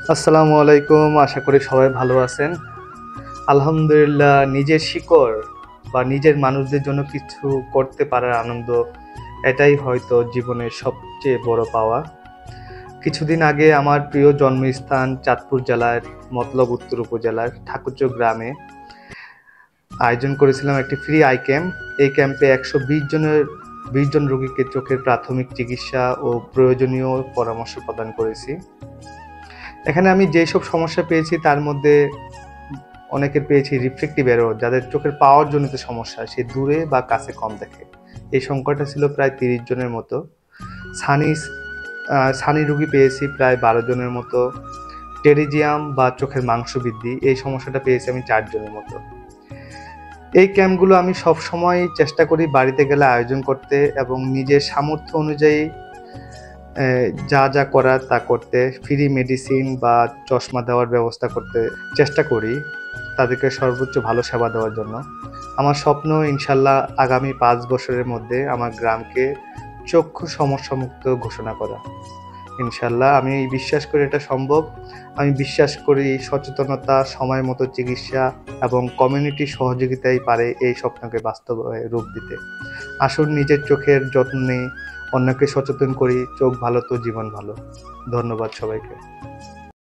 আসসালামু আলাইকুম। আশা করি সবাই ভালো আছেন। আলহামদুলিল্লাহ, নিজের শিকড় বা নিজের মানুষদের জন্য কিছু করতে পারার আনন্দ, এটাই হয়তো জীবনের সবচেয়ে বড় পাওয়া। কিছুদিন আগে আমার প্রিয় জন্মস্থান চাঁদপুর জেলার মতলব উত্তর উপজেলার ঠাকুরচর গ্রামে আয়োজন করেছিলাম একটি ফ্রি আই ক্যাম্প। এই ক্যাম্পে 120 জন রোগীকে চোখের প্রাথমিক চিকিৎসা ও প্রয়োজনীয় পরামর্শ প্রদান করেছি। এখানে আমি যেসব সমস্যা পেয়েছি তার মধ্যে অনেকের পেয়েছি রিফ্লেক্টিভ এরর, যাদের চোখের পাওয়ার জনিত সমস্যা, সে দূরে বা কাছে কম দেখে। এই সংখ্যাটা ছিল প্রায় 30 জনের মতো। সানি সানি রোগী পেয়েছি প্রায় 12 জনের মতো। টেরিজিয়াম বা চোখের মাংস বৃদ্ধি, এই সমস্যাটা পেয়েছি আমি 4 জনের মতো। এই ক্যাম্পগুলো আমি সব সময় চেষ্টা করি বাড়িতে গেলে আয়োজন করতে এবং নিজের সামর্থ্য অনুযায়ী যা যা করার তা করতে, ফ্রি মেডিসিন বা চশমা দেওয়ার ব্যবস্থা করতে চেষ্টা করি, তাদেরকে সর্বোচ্চ ভালো সেবা দেওয়ার জন্য। আমার স্বপ্ন ইনশাল্লাহ আগামী 5 বছরের মধ্যে আমার গ্রামকে চক্ষু সমস্যামুক্ত ঘোষণা করা। ইনশাল্লাহ আমি বিশ্বাস করি এটা সম্ভব। আমি বিশ্বাস করি সচেতনতা, সময় মতো চিকিৎসা এবং কমিউনিটি সহযোগিতাই পারে এই স্বপ্নকে বাস্তবে রূপ দিতে। আসুন নিজের চোখের যত্ন নেই, অন্যকে সচেতন করি। চোখ ভালো তো জীবন ভালো। ধন্যবাদ সবাইকে।